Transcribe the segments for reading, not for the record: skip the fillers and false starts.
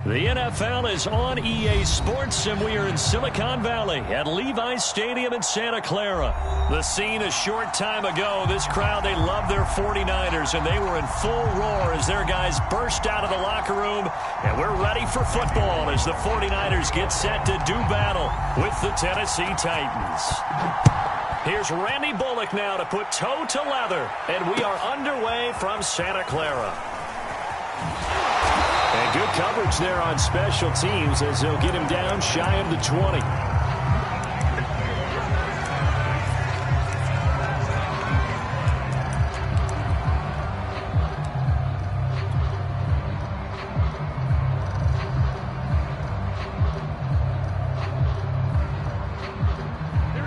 The NFL is on EA Sports, and we are in Silicon Valley at Levi's Stadium in Santa Clara. The scene a short time ago, this crowd, they love their 49ers, and they were in full roar as their guys burst out of the locker room, and we're ready for football as the 49ers get set to do battle with the Tennessee Titans. Here's Randy Bullock now to put toe to leather, and we are underway from Santa Clara. And good coverage there on special teams as they'll get him down shy of the 20.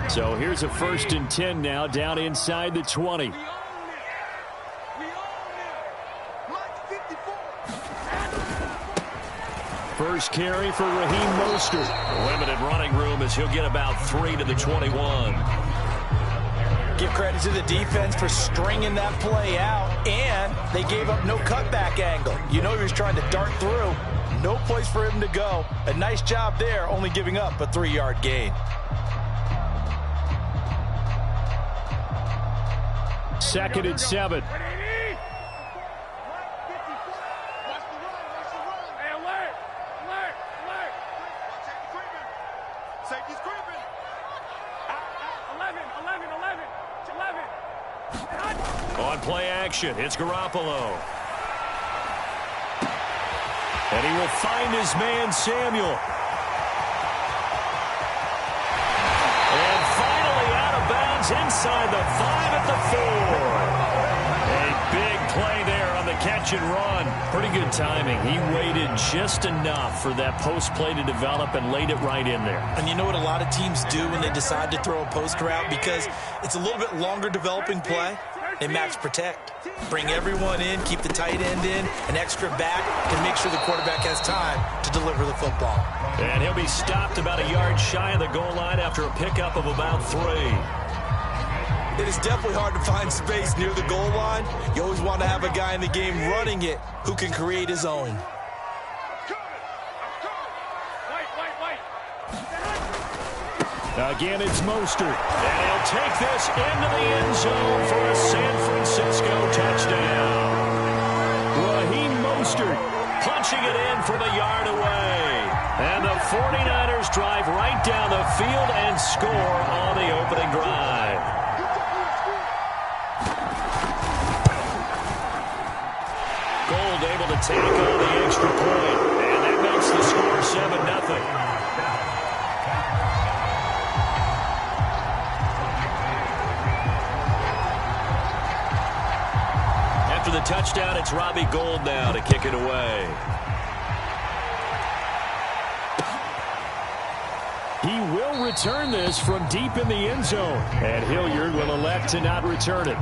So here's a 1st and 10 now down inside the 20. First carry for Raheem Mostert. Limited running room as he'll get about 3 to the 21. Give credit to the defense for stringing that play out, and they gave up no cutback angle. You know he was trying to dart through. No place for him to go. A nice job there, only giving up a 3-yard gain. 2nd and 7. On play action, it's Garoppolo. And he will find his man, Samuel. And finally out of bounds inside the 5 at the 4. A big play there on the catch and run. Pretty good timing. He waited just enough for that post play to develop and laid it right in there. And you know what a lot of teams do when they decide to throw a post route? Because it's a little bit longer developing play. They max protect. Bring everyone in, keep the tight end in, an extra back, and make sure the quarterback has time to deliver the football. And he'll be stopped about a yard shy of the goal line after a pickup of about 3. It is definitely hard to find space near the goal line. You always want to have a guy in the game running it who can create his own. Again, it's Mostert. And he'll take this into the end zone for a San Francisco touchdown. Raheem Mostert punching it in from a yard away. And the 49ers drive right down the field and score on the opening drive. Gold able to take on the extra point. And that makes the score 7-0. After the touchdown, it's Robbie Gould now to kick it away. He will return this from deep in the end zone, and Hilliard will elect to not return it.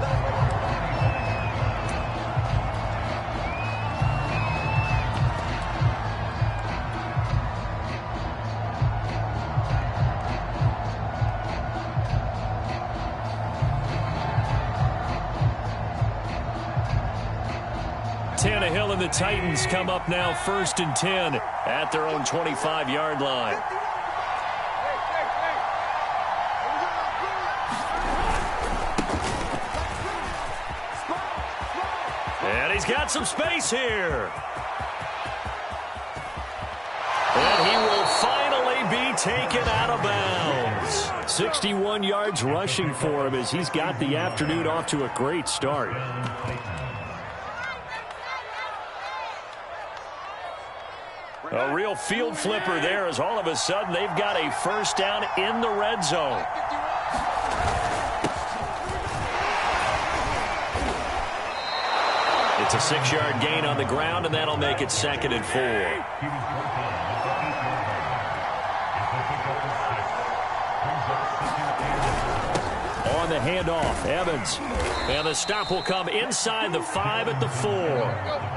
Tannehill and the Titans come up now 1st and 10 at their own 25-yard line. And he's got some space here. And he will finally be taken out of bounds. 61 yards rushing for him as he's got the afternoon off to a great start. A real field flipper there as all of a sudden they've got a 1st down in the red zone. It's a 6-yard gain on the ground, and that'll make it 2nd and 4. On the handoff, Evans. And the stop will come inside the 5 at the 4.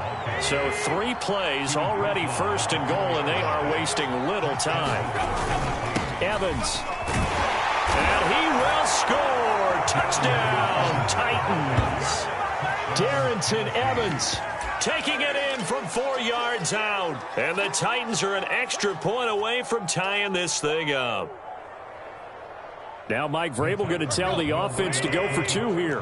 So 3 plays, already 1st and goal, and they are wasting little time. Evans. And he will score. Touchdown, Titans. Darrington Evans taking it in from 4 yards out. And the Titans are an extra point away from tying this thing up. Now Mike Vrabel going to tell the offense to go for 2 here.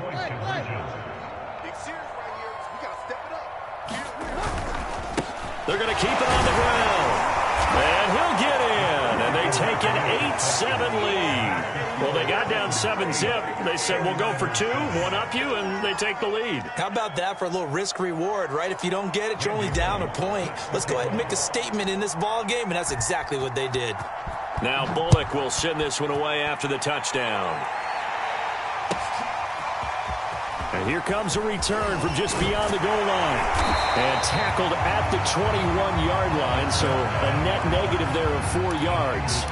They're going to keep it on the ground. And he'll get in. And they take an 8-7 lead. Well, they got down 7-zip. They said, we'll go for 2, one up you, and they take the lead. How about that for a little risk-reward, right? If you don't get it, you're only down a point. Let's go ahead and make a statement in this ball game, and that's exactly what they did. Now Bullock will send this one away after the touchdown. And here comes a return from just beyond the goal line. And tackled at the 21-yard line, so a net negative there of 4 yards.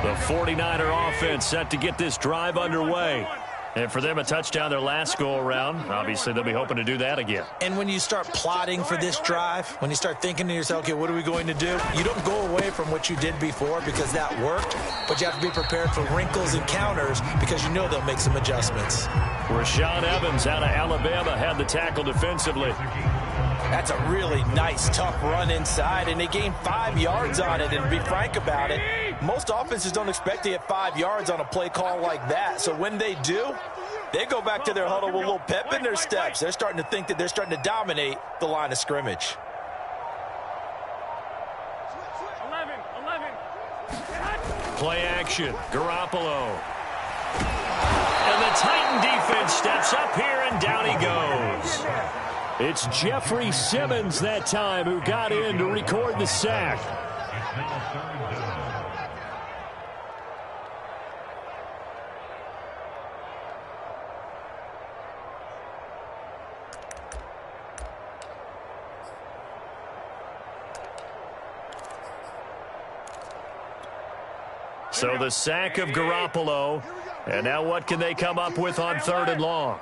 The 49er offense set to get this drive underway. And for them, a touchdown their last go-around. Obviously, they'll be hoping to do that again. And when you start plotting for this drive, when you start thinking to yourself, okay, what are we going to do? You don't go away from what you did before because that worked, but you have to be prepared for wrinkles and counters because you know they'll make some adjustments. Rashaan Evans out of Alabama had the tackle defensively. That's a really nice, tough run inside, and they gained 5 yards on it. And to be frank about it, most offenses don't expect to get 5 yards on a play call like that. So when they do, they go back to their huddle with a little pep in their steps. They're starting to think that they're starting to dominate the line of scrimmage. 11. Play action, Garoppolo. And the Titan defense steps up here, and down he goes. It's Jeffrey Simmons that time who got in to record the sack. So the sack of Garoppolo. And now what can they come up with on 3rd and long?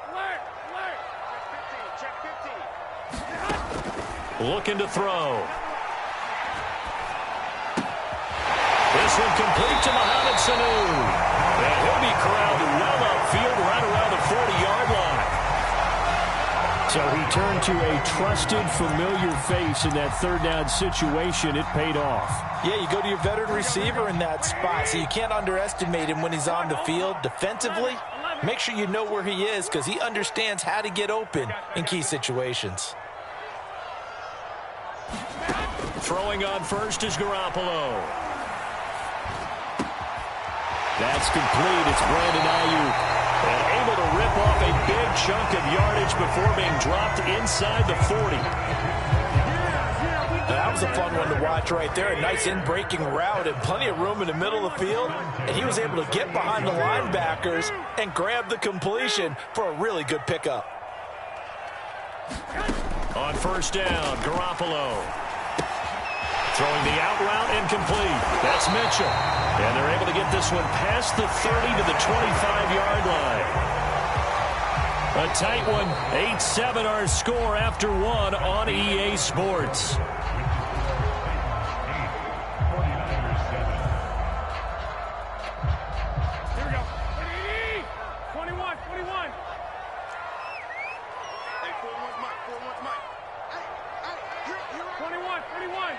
Looking to throw. This one complete to Mohamed Sanu. And he'll be corralled well upfield right around the 40-yard line. So he turned to a trusted, familiar face in that 3rd down situation. It paid off. Yeah, you go to your veteran receiver in that spot, so you can't underestimate him when he's on the field. Defensively, make sure you know where he is because he understands how to get open in key situations. Throwing on first is Garoppolo. That's complete. It's Brandon Ayuk. And able to rip off a big chunk of yardage before being dropped inside the 40. That was a fun one to watch right there. A nice in-breaking route and plenty of room in the middle of the field. And he was able to get behind the linebackers and grab the completion for a really good pickup. On 1st down, Garoppolo. Throwing the out route incomplete. That's Mitchell. And they're able to get this one past the 30 to the 25-yard line. A tight one. 8-7 our score after 1 on EA Sports. Here we go. 21. Hey, 4-1's Mike. 21.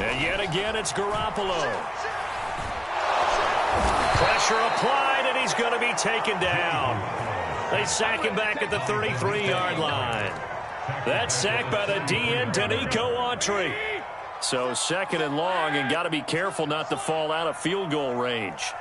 And yet again, it's Garoppolo. Pressure applied, and he's going to be taken down. They sack him back at the 33-yard line. That's sacked by the DN, Danico Autry. So 2nd and long, and got to be careful not to fall out of field goal range.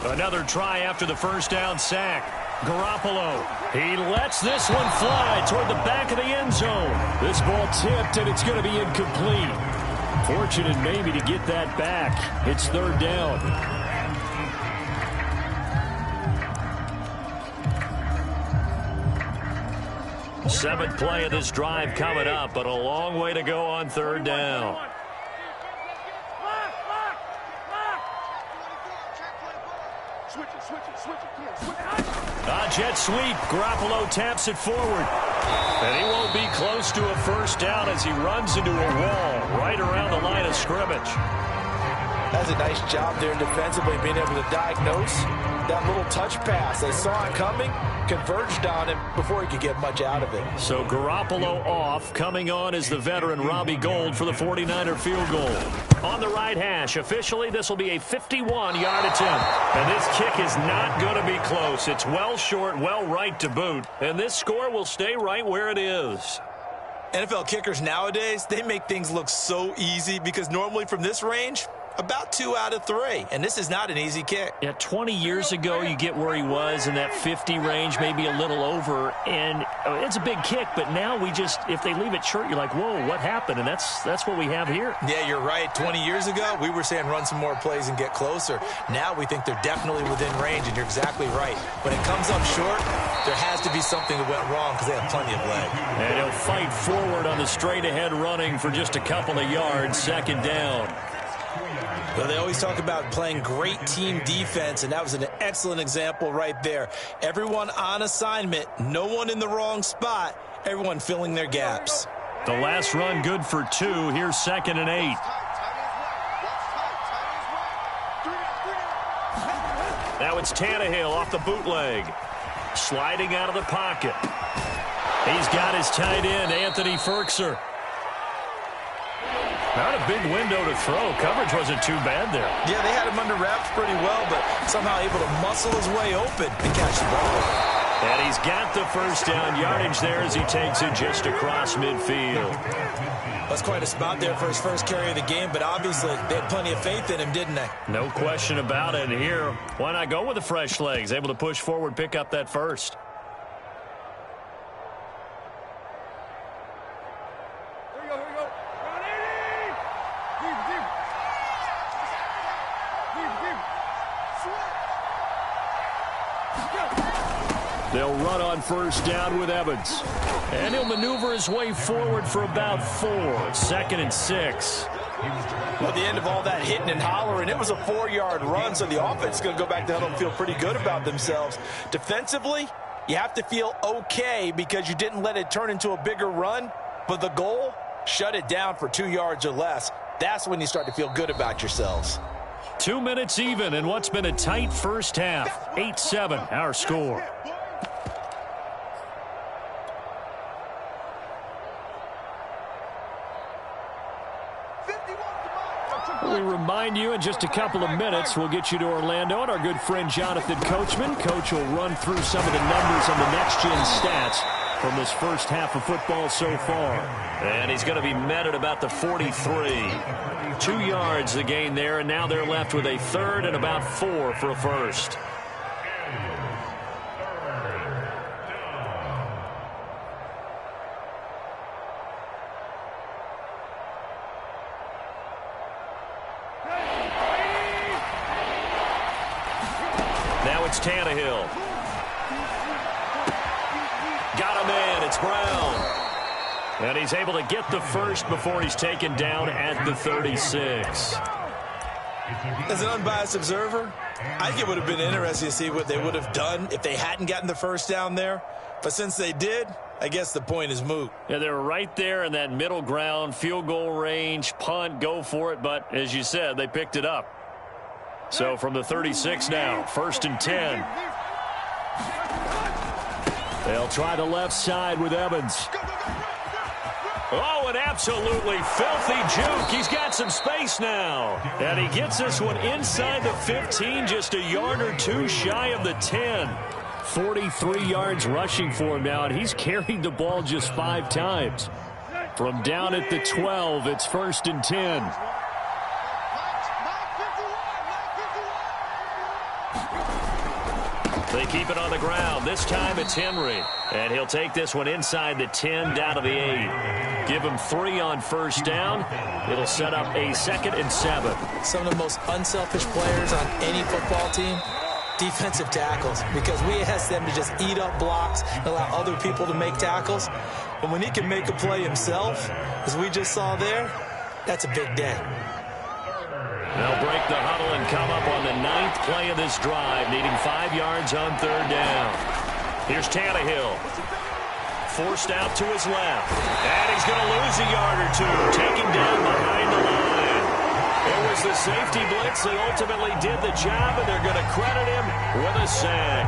Another try after the 1st down sack. Garoppolo, he lets this one fly toward the back of the end zone. This ball tipped, and it's going to be incomplete. Fortunate maybe to get that back. It's 3rd down. Seventh play of this drive coming up, but a long way to go on 3rd down. Jet sweep. Garoppolo taps it forward. And he won't be close to a 1st down as he runs into a wall right around the line of scrimmage. That's a nice job there defensively, being able to diagnose that little touch pass. They saw it coming, converged on him before he could get much out of it. So Garoppolo off. Coming on is the veteran Robbie Gould for the 49er field goal. On the right hash, officially this will be a 51-yard attempt. And this kick is not going to be close. It's well short, well right to boot. And this score will stay right where it is. NFL kickers nowadays, they make things look so easy because normally from this range, about 2 out of 3. And this is not an easy kick. Yeah, 20 years ago, you get where he was in that 50 range, maybe a little over. And it's a big kick, but now we just, if they leave it short, you're like, whoa, what happened? And that's what we have here. Yeah, you're right. 20 years ago, we were saying run some more plays and get closer. Now we think they're definitely within range, and you're exactly right. When it comes up short, there has to be something that went wrong because they have plenty of leg. And he'll fight forward on the straight-ahead running for just a couple of yards, second down. Well, they always talk about playing great team defense, and that was an excellent example right there. Everyone on assignment, no one in the wrong spot, everyone filling their gaps. The last run good for 2. Here's 2nd and 8. Now it's Tannehill off the bootleg. Sliding out of the pocket. He's got his tight end, Anthony Ferkser. Not a big window to throw. Coverage wasn't too bad there. Yeah, they had him under wraps pretty well, but somehow able to muscle his way open and catch the ball. And he's got the first down yardage there as he takes it just across midfield. That's quite a spot there for his first carry of the game, but obviously they had plenty of faith in him, didn't they? No question about it. And here, why not go with the fresh legs? Able to push forward, pick up that first. They'll run on first down with Evans. And he'll maneuver his way forward for about 4. 2nd and 6. Well, at the end of all that hitting and hollering, it was a 4-yard run, so the offense is going to go back to huddle and feel pretty good about themselves. Defensively, you have to feel okay because you didn't let it turn into a bigger run, but the goal, shut it down for 2 yards or less. That's when you start to feel good about yourselves. 2 minutes even in what's been a tight first half. 8-7, our score. We remind you in just a couple of minutes we'll get you to Orlando and our good friend Jonathan Coachman. Coach will run through some of the numbers on the next-gen stats from this first half of football so far. And he's going to be met at about the 43. 2 yards the gain there, and now they're left with a 3rd and about 4 for a first. Now it's Tannehill. Got him in. It's Brown. And he's able to get the first before he's taken down at the 36. As an unbiased observer, I think it would have been interesting to see what they would have done if they hadn't gotten the first down there. But since they did, I guess the point is moot. Yeah, they were right there in that middle ground, field goal range, punt, go for it. But as you said, they picked it up. So from the 36 now, 1st and 10. They'll try the left side with Evans. Oh, an absolutely filthy juke. He's got some space now. And he gets this one inside the 15, just a yard or 2 shy of the 10. 43 yards rushing for him now, and he's carried the ball just 5 times. From down at the 12, it's 1st and 10. They keep it on the ground. This time it's Henry. And he'll take this one inside the 10, down to the 8. Give him 3 on first down. It'll set up a 2nd and 7. Some of the most unselfish players on any football team, defensive tackles, because we ask them to just eat up blocks and allow other people to make tackles. But when he can make a play himself, as we just saw there, that's a big day. They'll break the huddle and come up on the 9th play of this drive, needing 5 yards on 3rd down. Here's Tannehill. Forced out to his left. And he's going to lose a yard or 2. Taken down behind the line. It was the safety blitz that ultimately did the job, and they're going to credit him with a sack.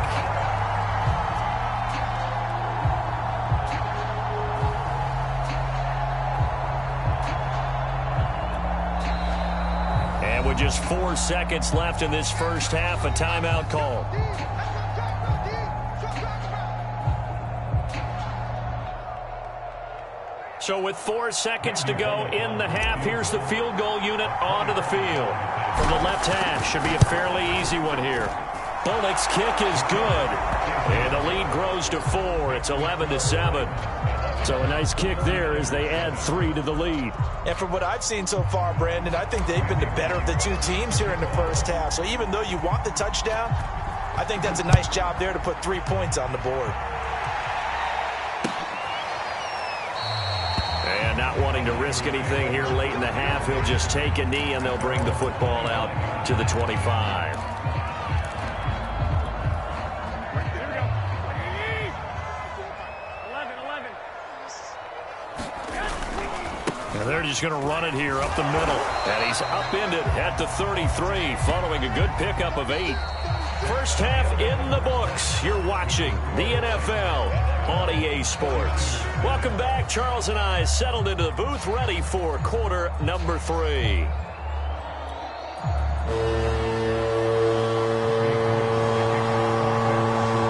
And with just 4 seconds left in this first half, a timeout call. So with 4 seconds to go in the half, here's the field goal unit onto the field. From the left half, should be a fairly easy one here. Bullock's kick is good. And the lead grows to 4. It's 11-7. So a nice kick there as they add 3 to the lead. And from what I've seen so far, Brandon, I think they've been the better of the two teams here in the first half. So even though you want the touchdown, I think that's a nice job there to put 3 points on the board. And not wanting to risk anything here late in the half, he'll just take a knee and they'll bring the football out to the 25. And they're just going to run it here up the middle. And he's upended at the 33 following a good pickup of 8. First half in the books. You're watching the NFL on EA Sports. Welcome back. Charles and I settled into the booth ready for quarter number 3.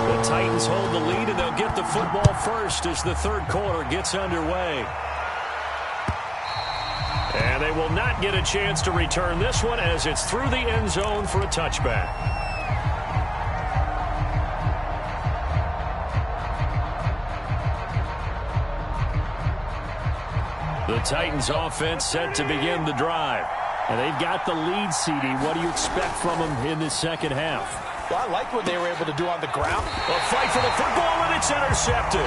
The Titans hold the lead, and they'll get the football first as the third quarter gets underway. And they will not get a chance to return this one as it's through the end zone for a touchback. The Titans offense set to begin the drive. And they've got the lead, CD. What do you expect from them in this second half? Well, I like what they were able to do on the ground. A fight for the football, and it's intercepted.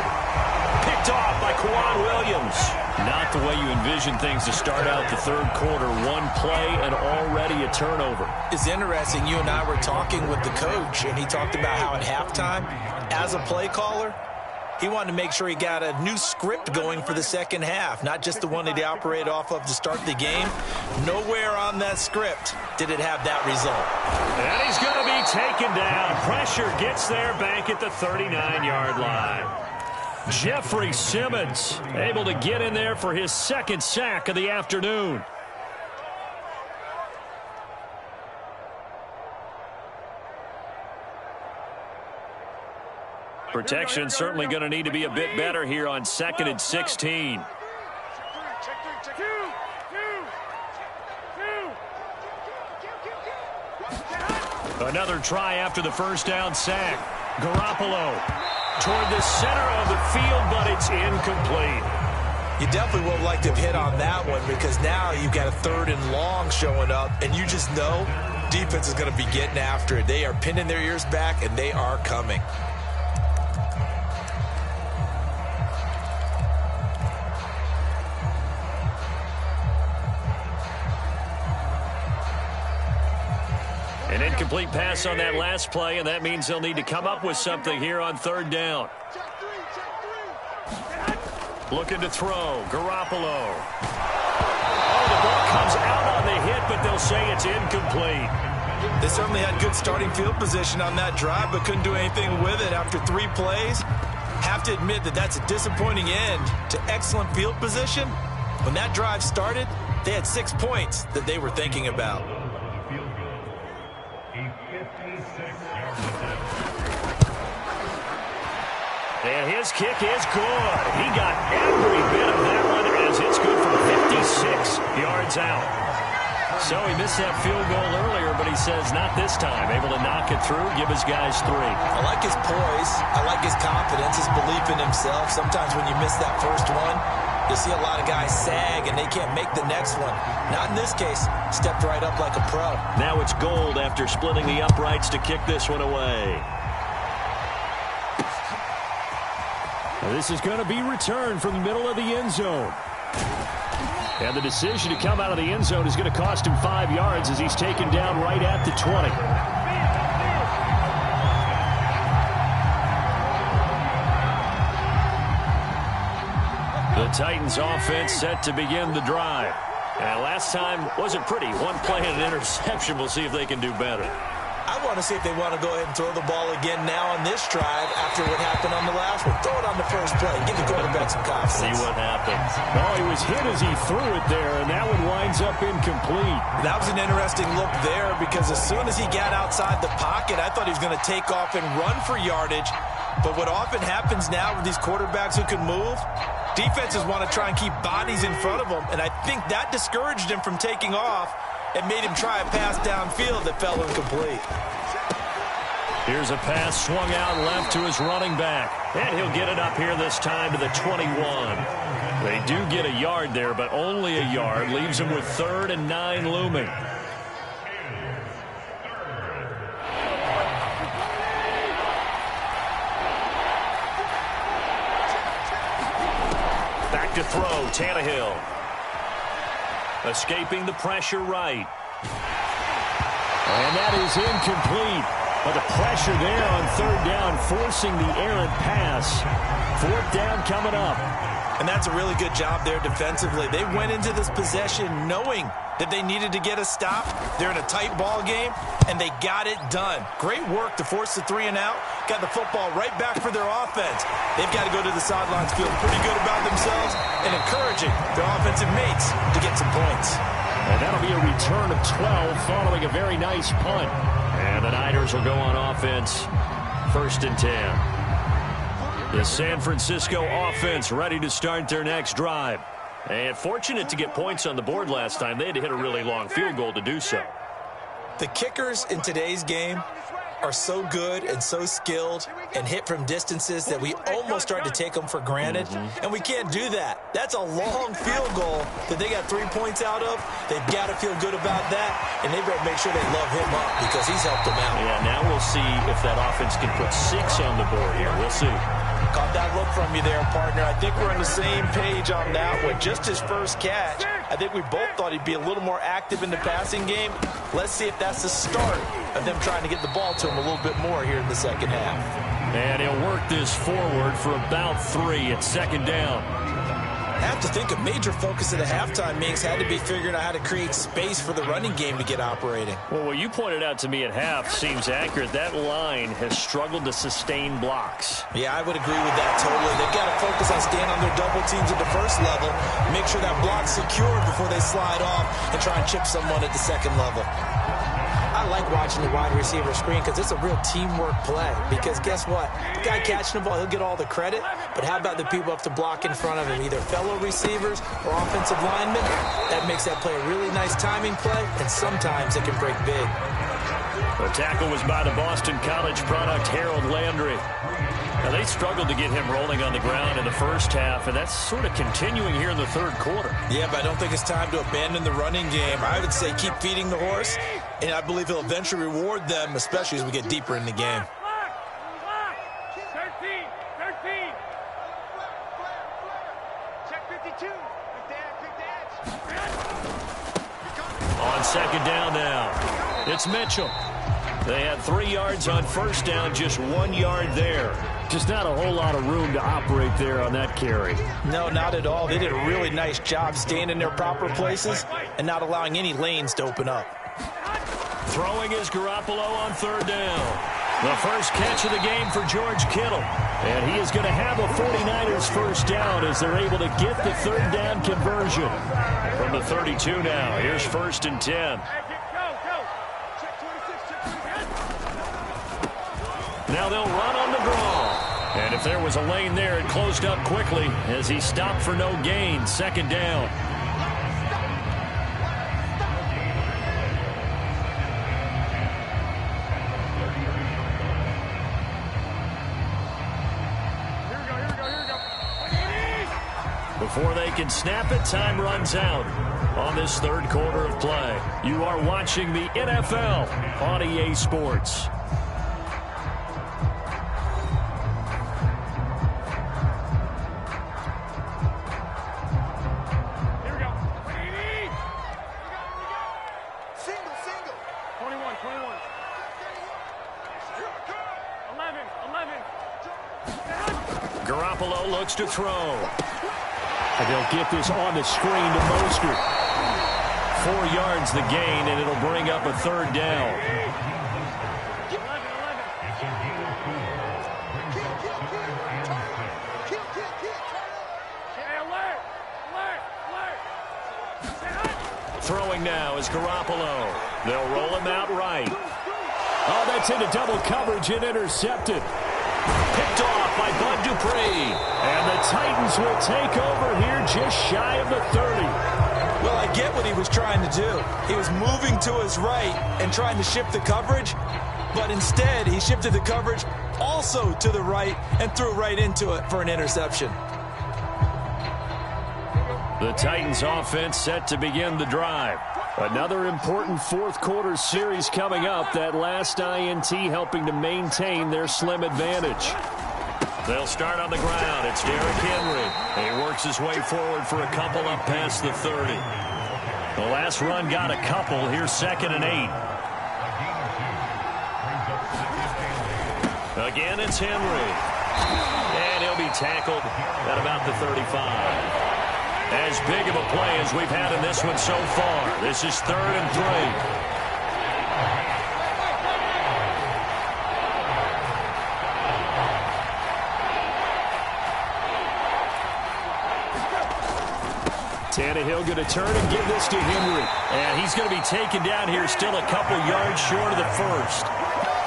Picked off by Kwan Williams. Not the way you envision things to start out the third quarter. One play and already a turnover. It's interesting. You and I were talking with the coach, and he talked about how at halftime, as a play caller, he wanted to make sure he got a new script going for the second half, not just the one that he operated off of to start the game. Nowhere on that script did it have that result. And he's going to be taken down. Pressure gets there back at the 39-yard line. Jeffrey Simmons able to get in there for his second sack of the afternoon. Protection certainly going to need to be a bit better here on 2nd and 16. Another try after the first down sack. Garoppolo toward the center of the field, but it's incomplete. You definitely would have liked to have hit on that one because now you've got a 3rd and long showing up, and you just know defense is going to be getting after it. They are pinning their ears back, and they are coming. An incomplete pass on that last play, and that means they'll need to come up with something here on 3rd down. Looking to throw. Garoppolo. Oh, the ball comes out on the hit, but they'll say it's incomplete. They certainly had good starting field position on that drive, but couldn't do anything with it after 3 plays. Have to admit that that's a disappointing end to excellent field position. When that drive started, they had 6 points that they were thinking about. And his kick is good. He got every bit of that one as it's good from 56 yards out. So he missed that field goal earlier, but he says not this time. Able to knock it through, give his guys 3. I like his poise. I like his confidence, his belief in himself. Sometimes when you miss that first one, you see a lot of guys sag and they can't make the next one. Not in this case. Stepped right up like a pro. Now it's Gold after splitting the uprights to kick this one away. This is going to be returned from the middle of the end zone. And the decision to come out of the end zone is going to cost him 5 yards as he's taken down right at the 20. The Titans offense set to begin the drive. And last time wasn't pretty. One play and an interception. We'll see if they can do better. I want to see if they want to go ahead and throw the ball again now on this drive after what happened on the last one. Throw it on the first play. Give the quarterback some confidence. See what happens. Oh, he was hit as he threw it there, and that one winds up incomplete. That was an interesting look there because as soon as he got outside the pocket, I thought he was going to take off and run for yardage. But what often happens now with these quarterbacks who can move, defenses want to try and keep bodies in front of them, and I think that discouraged him from taking off. It made him try a pass downfield that fell incomplete. Here's a pass swung out left to his running back. And he'll get it up here this time to the 21. They do get a yard there, but only a yard. Leaves him with 3rd and 9 looming. Back to throw, Tannehill. Escaping the pressure right. And that is incomplete. But the pressure there on 3rd down, forcing the errant pass. 4th down coming up. And that's a really good job there defensively. They went into this possession knowing that they needed to get a stop. They're in a tight ball game, and they got it done. Great work to force the 3 and out. Got the football right back for their offense. They've got to go to the sidelines feeling pretty good about themselves and encouraging their offensive mates to get some points. And that'll be a return of 12 following a very nice punt. And the Niners will go on offense. 1st and 10. The San Francisco offense ready to start their next drive. And fortunate to get points on the board last time. They had to hit a really long field goal to do so. The kickers in today's game are so good and so skilled and hit from distances that we almost start to take them for granted. And we can't do that. That's a long field goal that they got 3 points out of. They've got to feel good about that, and they better make sure they love him up because he's helped them out. Yeah, now we'll see if that offense can put 6 on the board here. We'll see. Caught that look from you there, partner. I think we're on the same page on that one. Just his first catch. I think we both thought he'd be a little more active in the passing game. Let's see if that's the start of them trying to get the ball to him a little bit more here in the second half. And he'll work this forward for about 3 at 2nd down. I have to think a major focus of the halftime meetings had to be figuring out how to create space for the running game to get operating. Well, what you pointed out to me at half seems accurate. That line has struggled to sustain blocks. Yeah, I would agree with that totally. They've got to focus on staying on their double teams at the first level, make sure that block's secured before they slide off and try and chip someone at the second level. I like watching the wide receiver screen because it's a real teamwork play. Because guess what? The guy catching the ball, he'll get all the credit. But how about the people up to block in front of him, either fellow receivers or offensive linemen? That makes that play a really nice timing play, and sometimes it can break big. The tackle was by the Boston College product, Harold Landry. Now, they struggled to get him rolling on the ground in the first half, and that's sort of continuing here in the 3rd quarter. Yeah, but I don't think it's time to abandon the running game. I would say keep feeding the horse, and I believe he'll eventually reward them, especially as we get deeper in the game. 13. Check 52. On 2nd down now, it's Mitchell. They had 3 yards on 1st down, just 1 yard there. Just not a whole lot of room to operate there on that carry. No, not at all. They did a really nice job staying in their proper places and not allowing any lanes to open up. Throwing is Garoppolo on 3rd down. The first catch of the game for George Kittle. And he is going to have a 49ers first down as they're able to get the 3rd down conversion. From the 32 now, here's 1st and 10. Now they'll run on the draw. And if there was a lane there, it closed up quickly as he stopped for no gain. 2nd down. Before they can snap it, time runs out on this 3rd quarter of play. You are watching the NFL on EA Sports. Garoppolo looks to throw. And they'll get this on the screen to Mostert. 4 yards the gain, and it'll bring up a third down. Throwing now is Garoppolo. They'll roll him out right. Oh, that's into double coverage and intercepted. Picked off by Bud Dupree. And the Titans will take over here just shy of the 30. Well, I get what he was trying to do. He was moving to his right and trying to shift the coverage, but instead he shifted the coverage also to the right and threw right into it for an interception. The Titans offense set to begin the drive. Another important fourth quarter series coming up. That last INT helping to maintain their slim advantage. They'll start on the ground. It's Derrick Henry. He works his way forward for a couple up past the 30. The last run got a couple. Here's 2nd and 8. Again, it's Henry. And he'll be tackled at about the 35. As big of a play as we've had in this one so far. This is 3rd and 3. Tannehill going to turn and give this to Henry. And he's going to be taken down here, still a couple yards short of the first.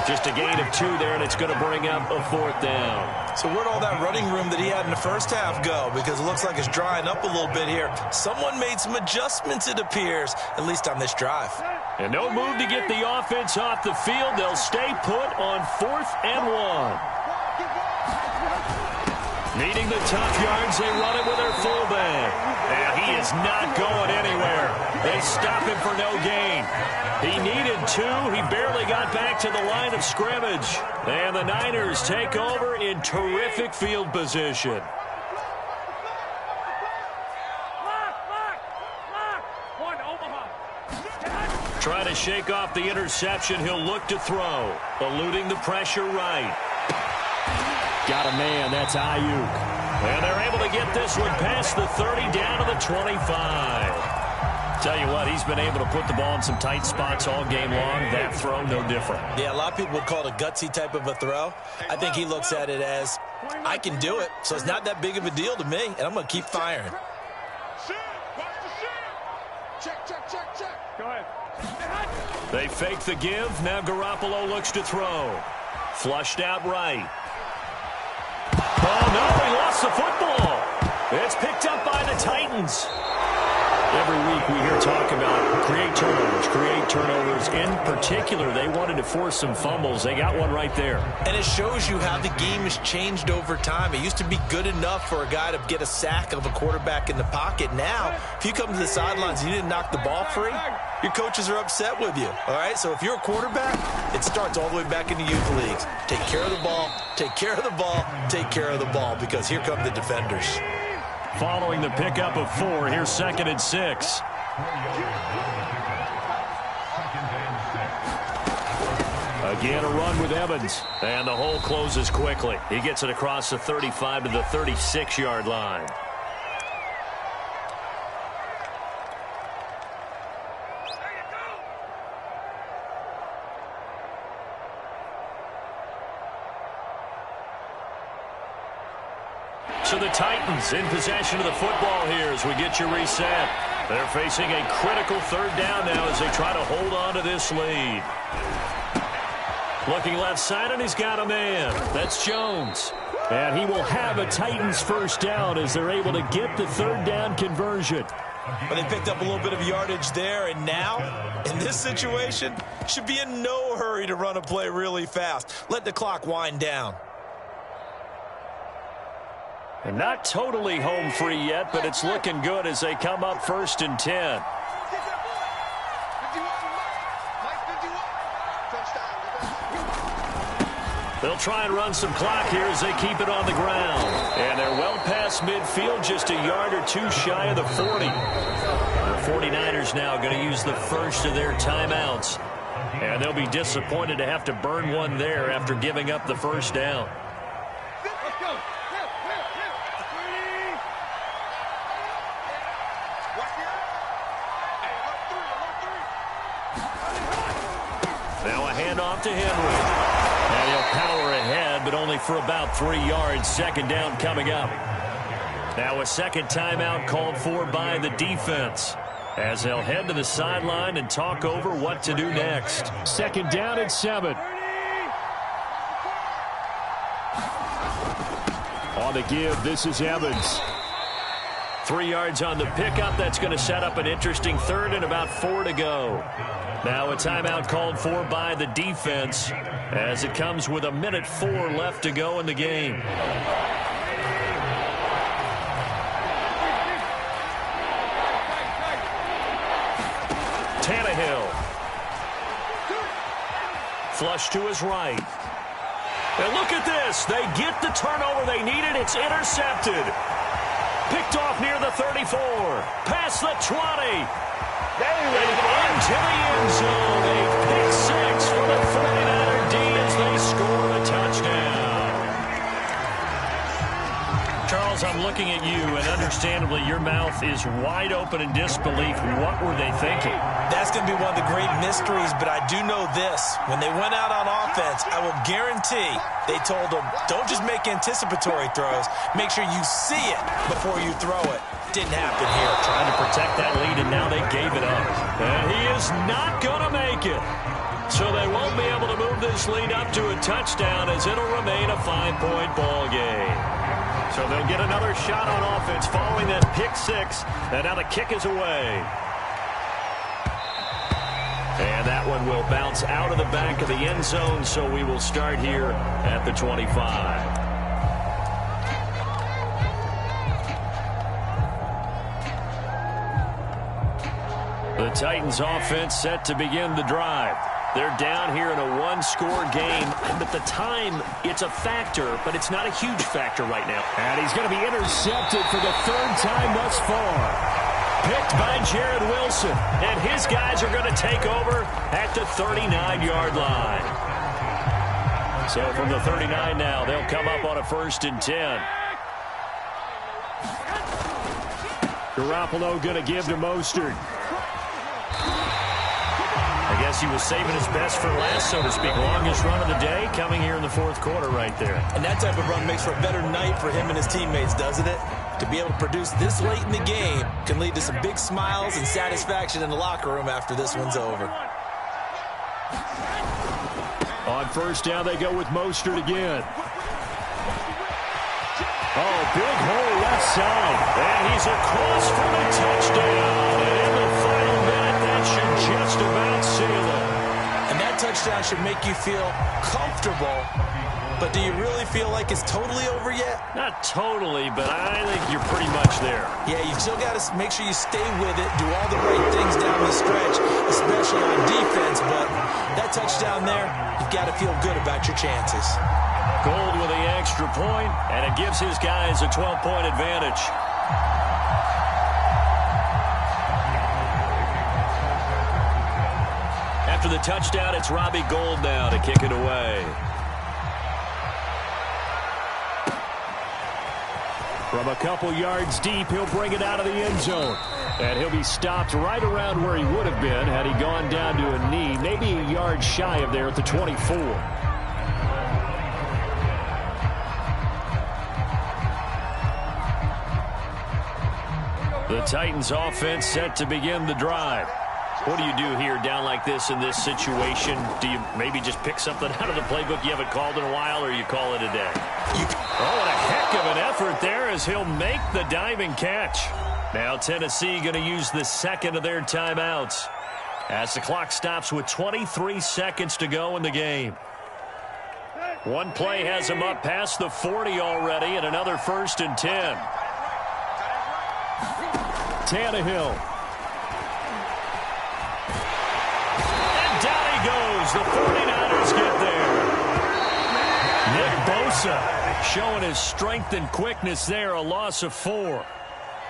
Just a gain of 2 there, and it's going to bring up a 4th down. So where'd all that running room that he had in the first half go? Because it looks like it's drying up a little bit here. Someone made some adjustments, it appears, at least on this drive. And no move to get the offense off the field. They'll stay put on 4th and 1. Needing the tough yards, they run it with their fullback. And he is not going anywhere. They stop him for no gain. He needed 2. He barely got back to the line of scrimmage. And the Niners take over in terrific field position. Trying to shake off the interception. He'll look to throw. Eluding the pressure right. Got a man. That's Ayuk. And they're able to get this one past the 30 down to the 25. Tell you what, he's been able to put the ball in some tight spots all game long. That throw, no different. Yeah, a lot of people would call it a gutsy type of a throw. I think he looks at it as, I can do it, so it's not that big of a deal to me, and I'm going to keep firing. Go ahead. They fake the give. Now Garoppolo looks to throw. Flushed out right. Oh, no, he lost the football. It's picked up by the Titans. Every week we hear talk about create turnovers. In particular, they wanted to force some fumbles. They got one right there. And it shows you how the game has changed over time. It used to be good enough for a guy to get a sack of a quarterback in the pocket. Now, if you come to the sidelines and you didn't knock the ball free, your coaches are upset with you. All right, so if you're a quarterback, it starts all the way back in the youth leagues. Take care of the ball, take care of the ball, take care of the ball, because here come the defenders. Following the pickup of 4, here's 2nd and 6. Again, a run with Evans. And the hole closes quickly. He gets it across the 35 to the 36-yard line. So the Titans in possession of the football here as we get you reset. They're facing a critical 3rd down now as they try to hold on to this lead. Looking left side, and he's got a man. That's Jones. And he will have a Titans 1st down as they're able to get the 3rd down conversion. But they picked up a little bit of yardage there, and now, in this situation, should be in no hurry to run a play really fast. Let the clock wind down. And not totally home free yet, but it's looking good as they come up 1st and 10. They'll try and run some clock here as they keep it on the ground. And they're well past midfield, just a yard or 2 shy of the 40. The 49ers now going to use the first of their timeouts. And they'll be disappointed to have to burn one there after giving up the 1st down. Henry. And he'll power ahead, but only for about 3 yards. Second down coming up. Now a second timeout called for by the defense, as they'll head to the sideline and talk over what to do next. Second down and 7. On the give, this is Evans. 3 yards on the pickup. That's going to set up an interesting third and about 4 to go. Now a timeout called for by the defense, as it comes with 1:04 left to go in the game. Tannehill. Flush to his right. And look at this. They get the turnover they needed. It's intercepted. Picked off near the 34. Past the 20. Into the end zone. A pick six for the 49er D as they score a touchdown. Charles, I'm looking at you, and understandably your mouth is wide open in disbelief. What were they thinking? That's going to be one of the great mysteries, but I do know this. When they went out on offense, I will guarantee they told them, don't just make anticipatory throws. Make sure you see it before you throw it. Didn't happen here. Trying to protect that lead, and now they gave it up. And he is not going to make it. So they won't be able to move this lead up to a touchdown, as it'll remain a 5-point ball game. So they'll get another shot on offense following that pick six. And now the kick is away. And that one will bounce out of the back of the end zone, so we will start here at the 25. The Titans offense set to begin the drive. They're down here in a one-score game, and at the time, it's a factor, but it's not a huge factor right now. And he's going to be intercepted for the third time thus far. Picked by Jared Wilson, and his guys are going to take over at the 39-yard line. So from the 39 now, they'll come up on a 1st and 10. Garoppolo going to give to Mostert. I guess he was saving his best for last, so to speak. Longest run of the day coming here in the fourth quarter right there. And that type of run makes for a better night for him and his teammates, doesn't it? To be able to produce this late in the game can lead to some big smiles and satisfaction in the locker room after this one's over. On first down, they go with Mostert again. Oh, big hole left side. And he's across for the touchdown. And in the final minute, that should just about seal it. And that touchdown should make you feel comfortable. But do you really feel like it's totally over yet? Not totally, but I think you're pretty much there. Yeah, you still got to make sure you stay with it, do all the right things down the stretch, especially on defense. But that touchdown there, you've got to feel good about your chances. Gold with the extra point, and it gives his guys a 12-point advantage. After the touchdown, it's Robbie Gould now to kick it away. From a couple yards deep, he'll bring it out of the end zone. And he'll be stopped right around where he would have been had he gone down to a knee, maybe a yard shy of there at the 24. The Titans offense set to begin the drive. What do you do here down like this in this situation? Do you maybe just pick something out of the playbook you haven't called in a while, or you call it a day? Oh, what a heck of an effort there as he'll make the diving catch. Now Tennessee going to use the second of their timeouts as the clock stops with 23 seconds to go in the game. One play has him up past the 40 already, and another 1st and 10. Tannehill. The 49ers get there. Nick Bosa showing his strength and quickness there, a loss of 4.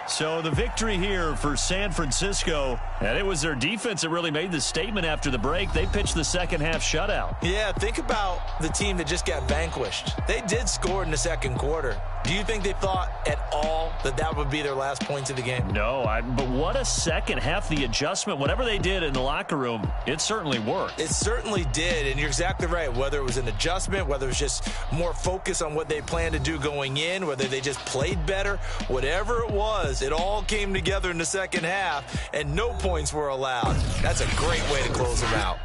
So the victory here for San Francisco, and it was their defense that really made the statement after the break. They pitched the second half shutout. Yeah, think about the team that just got vanquished. They did score in the second quarter, Do you think they thought at all that that would be their last points of the game? No, but what a second half. The adjustment, whatever they did in the locker room, it certainly worked. It certainly did, and you're exactly right. Whether it was an adjustment, whether it was just more focus on what they planned to do going in, whether they just played better, whatever it was, it all came together in the second half, and no points were allowed. That's a great way to close them out.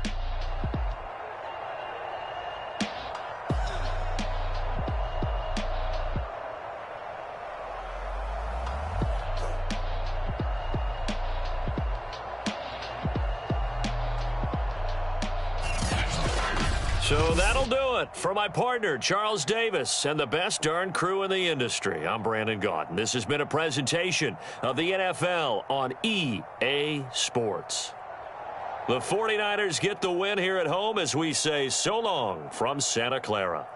So that'll do it for my partner, Charles Davis, and the best darn crew in the industry. I'm Brandon Gaudin. This has been a presentation of the NFL on EA Sports. The 49ers get the win here at home as we say so long from Santa Clara.